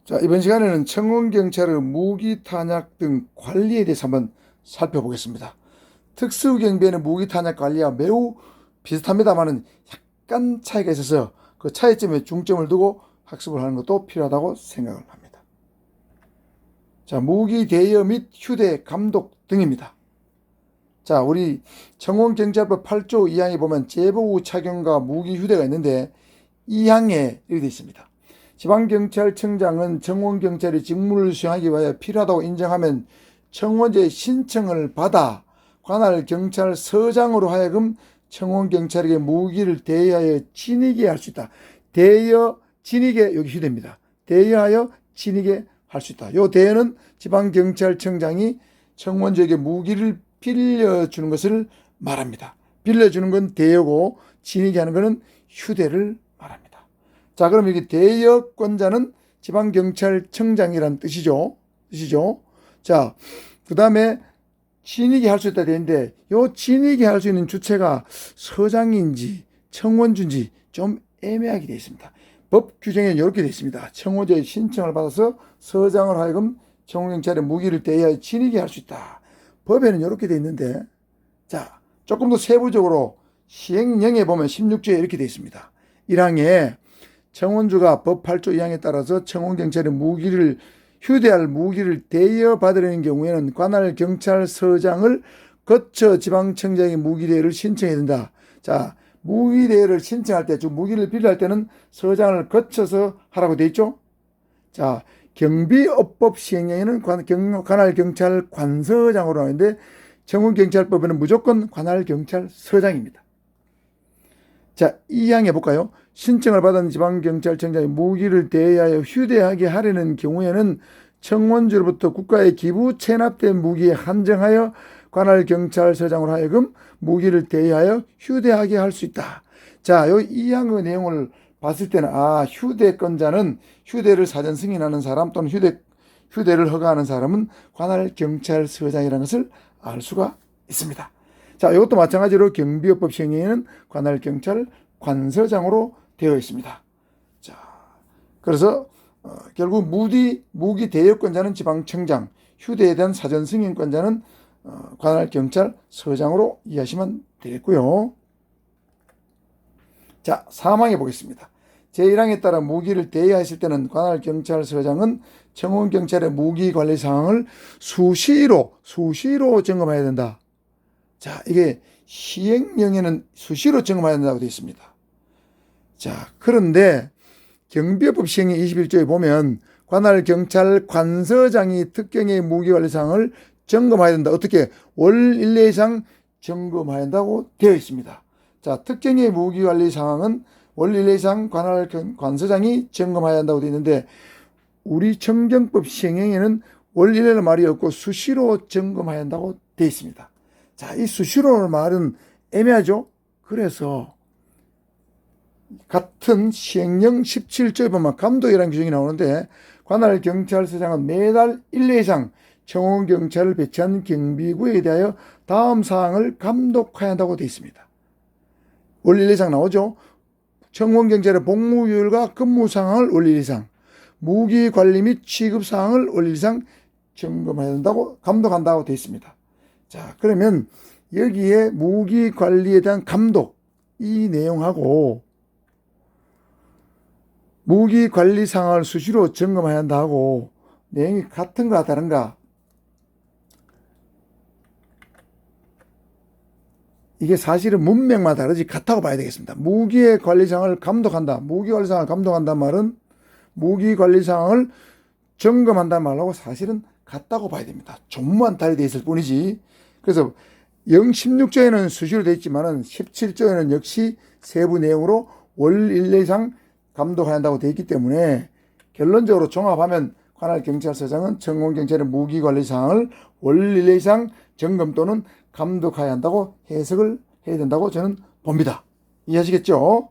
자, 이번 시간에는 청원경찰의 무기 탄약 등 관리에 대해서 한번 살펴보겠습니다. 특수경비에는 무기 탄약 관리와 매우 비슷합니다만은 약간 차이가 있어서 그 차이점에 중점을 두고 학습을 하는 것도 필요하다고 생각을 합니다. 자, 무기 대여 및 휴대 감독 등입니다. 자, 우리 청원경찰법 8조 2항에 보면 제복 착용과 무기 휴대가 있는데 2항에 이렇게 되어 있습니다. 지방경찰청장은 청원경찰이 직무를 수행하기 위하여 필요하다고 인정하면 청원제 신청을 받아 관할 경찰서장으로 하여금 청원경찰에게 무기를 대여하여 지니게 할 수 있다. 대여, 지니게 여기 휴대입니다. 대여하여 지니게 할 수 있다. 요 대여는 지방경찰청장이 청원제에게 무기를 빌려주는 것을 말합니다. 빌려주는 건 대여고 지니게 하는 것은 휴대를 말합니다. 자, 그럼 여기 대여권자는 지방경찰청장이라는 뜻이죠. 자, 그 다음에 지니게 할 수 있다 되는데 요 지니게 할 수 있는 주체가 서장인지 청원주인지 좀 애매하게 되어 있습니다. 법 규정에 이렇게 되어 있습니다. 청원제 신청을 받아서 서장을 하여금 청원경찰에 무기를 대여하여 지니게 할 수 있다. 법에는 이렇게 되어 있는데, 자, 조금 더 세부적으로 시행령에 보면 16조에 이렇게 되어 있습니다. 1항에 청원주가 법 8조 2항에 따라서 청원경찰의 휴대할 무기를 대여받으려는 경우에는 관할 경찰서장을 거쳐 지방청장의 무기대여를 신청해야 된다. 자, 무기대여를 신청할 때, 즉 무기를 빌려할 때는 서장을 거쳐서 하라고 되어 있죠. 자, 경비업법 시행령에는 관할 경찰 관서장으로 나오는데 청원경찰법에는 무조건 관할 경찰서장입니다. 자, 2항에 볼까요? 신청을 받은 지방경찰청장이 무기를 대여하여 휴대하게 하려는 경우에는 청원주로부터 국가에 기부 체납된 무기에 한정하여 관할 경찰서장으로 하여금 무기를 대여하여 휴대하게 할 수 있다. 자, 요 2항의 내용을 봤을 때는 휴대권자는 휴대를 사전 승인하는 사람 또는 휴대를 허가하는 사람은 관할 경찰서장이라는 것을 알 수가 있습니다. 자, 이것도 마찬가지로 경비업법 시행령에는 관할 경찰 관서장으로 되어 있습니다. 자, 그래서 결국 무기 대여권자는 지방청장, 휴대에 대한 사전 승인권자는 관할 경찰서장으로 이해하시면 되겠고요. 자, 3항에 보겠습니다. 제1항에 따라 무기를 대여했을 때는 관할 경찰서장은 청원경찰의 무기 관리 상황을 수시로 점검해야 된다. 자, 이게 시행령에는 수시로 점검해야 된다고 되어 있습니다. 자, 그런데 경비업법 시행령 21조에 보면 관할 경찰 관서장이 특경의 무기 관리 사항을 점검해야 된다. 어떻게? 월 1회 이상 점검해야 한다고 되어 있습니다. 자, 특경의 무기 관리 상황은 월 1회 이상 관할 관서장이 점검해야 한다고 되어 있는데 우리 청경법 시행령에는 월 1회는 말이 없고 수시로 점검해야 한다고 되어 있습니다. 자, 이 수시로는 말은 애매하죠? 그래서 같은 시행령 17조에 보면 감독이라는 규정이 나오는데 관할 경찰서장은 매달 1회 이상 청원경찰을 배치한 경비구에 대하여 다음 사항을 감독해야 한다고 되어 있습니다. 월 1회 이상 나오죠? 청원경찰의 복무율과 근무 상황을 월 1회 이상, 무기 관리 및 취급 사항을 월 1회 이상 점검해야 된다고 감독한다고 되어 있습니다. 자, 그러면 여기에 무기 관리에 대한 감독, 이 내용하고 무기 관리 상황을 수시로 점검해야 한다고 내용이 같은가 다른가? 이게 사실은 문맥마다 다르지 같다고 봐야 되겠습니다. 무기의 관리 상황을 감독한다. 무기 관리 상황을 감독한다는 말은 무기 관리 상황을 점검한다는 말하고 사실은 같다고 봐야 됩니다. 조문만 다르게 되어 있을 뿐이지. 그래서 16조에는 수시로 되어 있지만은 17조에는 역시 세부 내용으로 월 1회 이상 감독해야 한다고 되어 있기 때문에 결론적으로 종합하면 관할 경찰서장은 청원경찰의 무기 관리 사항을 월 1회 이상 점검 또는 감독해야 한다고 해석을 해야 된다고 저는 봅니다. 이해하시겠죠?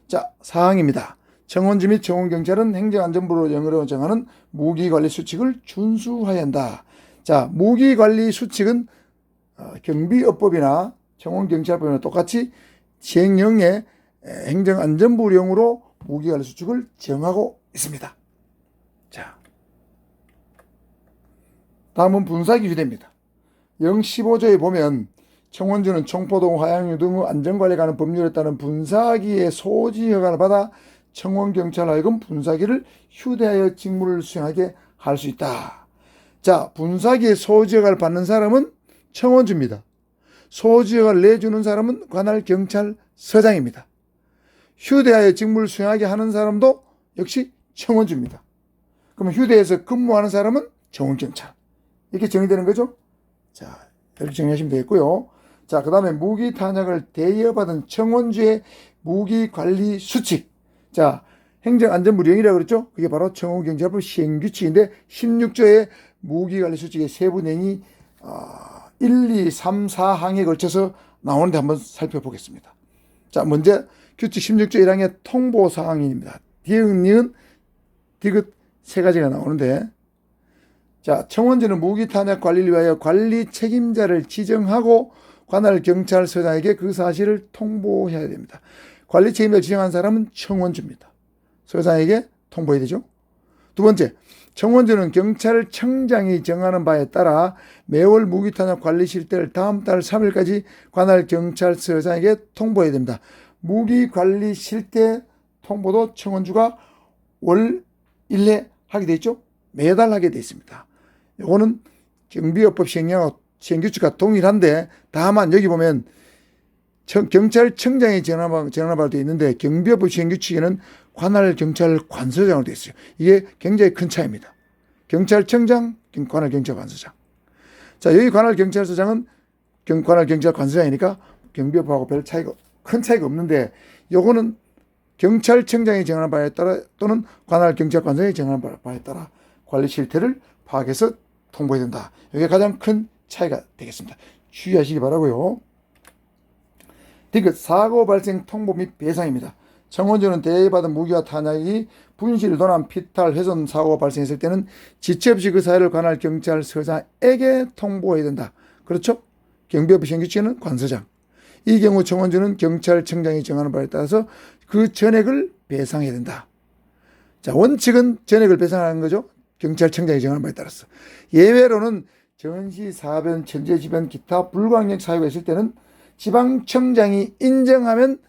자, 사항입니다. 청원주 및 청원경찰은 행정안전부로 영어로 정하는 무기관리 수칙을 준수해야 한다. 자, 무기관리 수칙은 경비업법이나 청원경찰법이나 똑같이 시행령에 행정안전부령으로 무기관리 수칙을 정하고 있습니다. 자, 다음은 분사기 휴대입니다. 015조에 보면 청원주는 총포동, 화양유 등의 안전관리에 관한 법률에 따른 분사기의 소지 허가를 받아 청원경찰 하여금 분사기를 휴대하여 직무를 수행하게 할 수 있다. 자, 분사기의 소지 허가를 받는 사람은 청원주입니다. 소지 허가를 내주는 사람은 관할 경찰서장입니다. 휴대하여 직무를 수행하게 하는 사람도 역시 청원주입니다. 그러면 휴대해서 근무하는 사람은 청원경찰. 이렇게 정의되는 거죠. 자, 이렇게 정리하시면 되겠고요. 자, 그 다음에 무기 탄약을 대여받은 청원주의 무기관리 수칙. 자, 행정안전부령이라고 그랬죠. 그게 바로 청원경찰법 시행규칙인데 16조의 무기관리 수칙의 세부 내용이 1, 2, 3, 4항에 걸쳐서 나오는데 한번 살펴보겠습니다. 자, 먼저 규칙 16조 1항의 통보사항입니다. 디귿, 니은, 디귿 세 가지가 나오는데, 자, 청원주는 무기탄약 관리를 위하여 관리 책임자를 지정하고 관할 경찰서장에게 그 사실을 통보해야 됩니다. 관리 책임자를 지정한 사람은 청원주입니다. 서장에게 통보해야 되죠. 두 번째, 청원주는 경찰청장이 정하는 바에 따라 매월 무기탄약 관리 실태를 다음 달 3일까지 관할 경찰서장에게 통보해야 됩니다. 무기관리 실태 통보도 청원주가 월 1회 하게 되어 있죠. 매달 하게 되어 있습니다. 이거는 경비업법 시행규칙과 동일한데, 다만 여기 보면 경찰청장이 정하는 바로 되어 있는데 경비업법 시행규칙에는 관할 경찰관서장으로 되어 있어요. 이게 굉장히 큰 차이입니다. 경찰청장, 관할 경찰관서장. 자, 여기 관할 경찰서장은 관할 경찰관서장이니까 경비업하고 별 큰 차이가 없는데, 요거는 경찰청장이 정하는 바에 따라 또는 관할 경찰관서장이 정하는 바에 따라 관리 실태를 파악해서 통보해야 된다. 이게 가장 큰 차이가 되겠습니다. 주의하시기 바라고요. 디귿 사고 발생 통보 및 배상입니다. 청원주는 대여받은 무기와 탄약이 분실, 도난, 피탈, 훼손 사고가 발생했을 때는 지체 없이 그 사실을 관할 경찰서장에게 통보해야 된다. 그렇죠? 경비법 시행규칙에는 관서장. 이 경우 청원주는 경찰청장이 정하는 바에 따라서 그 전액을 배상해야 된다. 자, 원칙은 전액을 배상하는 거죠. 경찰청장이 정하는 바에 따라서. 예외로는 전시, 사변, 천재지변, 기타 불가항력 사유가 있을 때는 지방청장이 인정하면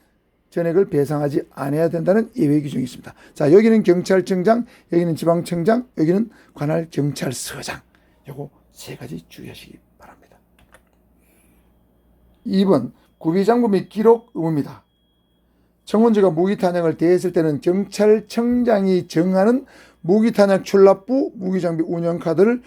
전액을 배상하지 않아야 된다는 예외 규정이 있습니다. 자, 여기는 경찰청장, 여기는 지방청장, 여기는 관할 경찰서장. 요거 세 가지 주의하시기 바랍니다. 2번 구비장부 및 기록 의무입니다. 청원주가 무기탄약을 대했을 때는 경찰청장이 정하는 무기탄약 출납부, 무기장비 운영카드를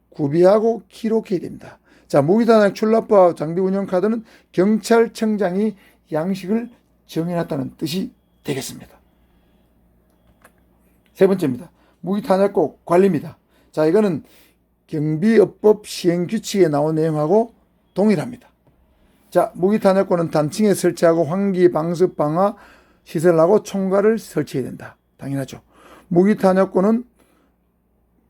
구비하고 기록해야 됩니다. 자, 무기탄약 출납부와 장비 운영카드는 경찰청장이 양식을 정해놨다는 뜻이 되겠습니다. 세 번째입니다. 무기탄약고 관리입니다. 자, 이거는 경비업법 시행규칙에 나온 내용하고 동일합니다. 자, 무기탄약고는 단층에 설치하고 환기, 방습, 방화 시설하고 총괄을 설치해야 된다. 당연하죠. 무기탄약고는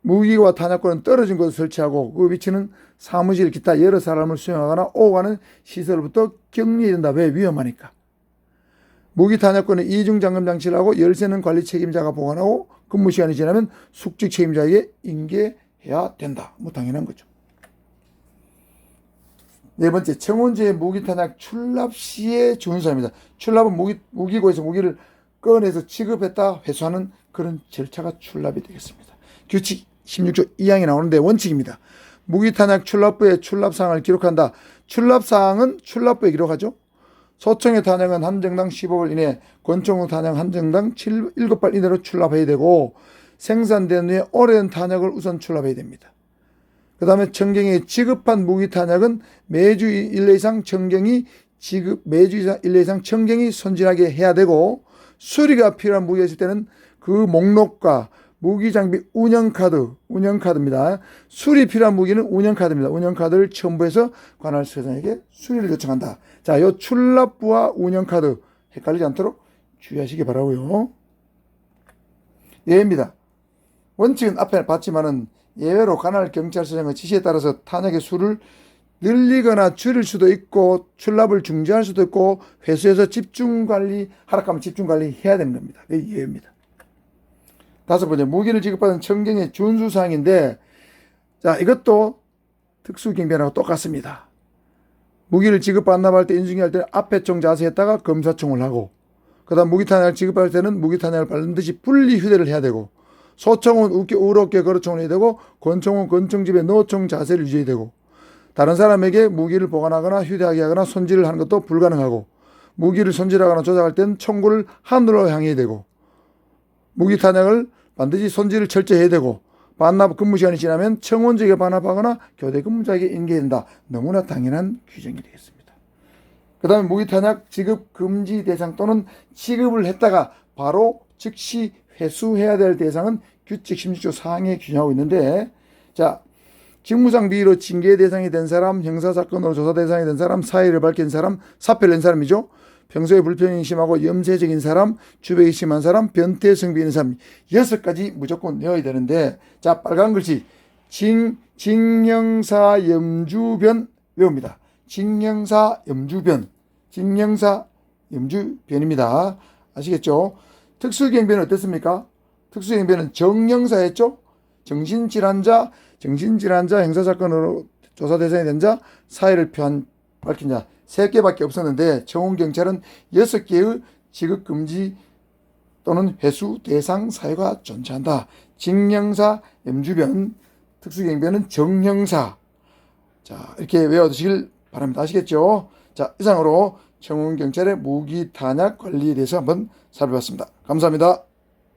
무기와 탄약고는 떨어진 곳에 설치하고 그 위치는 사무실, 기타 여러 사람을 수용하거나 오고 가는 시설부터 격리해야 된다. 왜? 위험하니까. 무기탄약고는 이중잠금 장치를 하고 열쇠는 관리 책임자가 보관하고 근무 시간이 지나면 숙직 책임자에게 인계해야 된다. 뭐 당연한 거죠. 네 번째, 청원주의 무기탄약 출납 시의 준수입니다. 출납은 무기고에서 무기를 꺼내서 취급했다 회수하는 그런 절차가 출납이 되겠습니다. 규칙 16조 2항이 나오는데 원칙입니다. 무기탄약 출납부에 출납사항을 기록한다. 출납사항은 출납부에 기록하죠. 소총의 탄약은 한정당 15발 이내, 권총의 탄약 한정당 7발 이내로 출납해야 되고 생산된 후에 오래된 탄약을 우선 출납해야 됩니다. 그 다음에 청경이 지급한 무기탄약은 매주 1회 이상 청경이 매주 1회 이상 청경이 손질하게 해야 되고, 수리가 필요한 무기가 있을 때는 그 목록과 무기장비 운영카드입니다. 수리 필요한 무기는 운영카드입니다. 운영카드를 첨부해서 관할 서장에게 수리를 요청한다. 자, 요 출납부와 운영카드 헷갈리지 않도록 주의하시기 바라고요. 예입니다. 원칙은 앞에 봤지만은 예외로 관할 경찰서장의 지시에 따라서 탄약의 수를 늘리거나 줄일 수도 있고 출납을 중지할 수도 있고 회수해서 집중관리, 하락하면 집중관리 해야 되는 겁니다. 이게 예외입니다. 5번째, 무기를 지급받은 청경의 준수사항인데, 자, 이것도 특수경비하고 똑같습니다. 무기를 지급반납할 때 인수인계할 때는 앞에총 자세했다가 검사총을 하고, 그 다음 무기탄약을 지급할 때는 무기탄약을 반드시 분리 휴대를 해야 되고, 소총은 우롭게 거르총을 해야 되고, 권총은 권총집에 노총 자세를 유지해야 되고, 다른 사람에게 무기를 보관하거나 휴대하게 하거나 손질을 하는 것도 불가능하고, 무기를 손질하거나 조작할 때는 총구를 하늘로 향해야 되고, 무기탄약을 반드시 손질을 철저히 해야 되고, 반납 근무 시간이 지나면 청원직에 반납하거나 교대 근무자에게 인계해야 된다. 너무나 당연한 규정이 되겠습니다. 그 다음에 무기탄약 지급 금지 대상 또는 지급을 했다가 바로 즉시 회수해야 될 대상은 규칙 16조 4항에 규정하고 있는데, 자, 직무상 비위로 징계 대상이 된 사람, 형사사건으로 조사 대상이 된 사람, 사의를 밝힌 사람, 사표를 낸 사람이죠. 평소에 불평이 심하고 염세적인 사람, 주백이 심한 사람, 변태성비 있는 사람 6가지 무조건 넣어야 되는데, 자, 빨간 글씨 징령사 염주변 외웁니다. 징령사 염주변입니다. 아시겠죠? 특수경비는 어땠습니까? 특수경비는 정령사였죠. 정신질환자, 형사사건으로 조사 대상이 된 자, 사의를 밝힌 자 3개밖에 없었는데, 청운경찰은 6개의 지급금지 또는 회수 대상 사유가 존재한다. 징령사, 염주변, 특수경비는 정형사. 자, 이렇게 외워두시길 바랍니다. 아시겠죠? 자, 이상으로 청운경찰의 무기탄약 관리에 대해서 한번 살펴봤습니다. 감사합니다.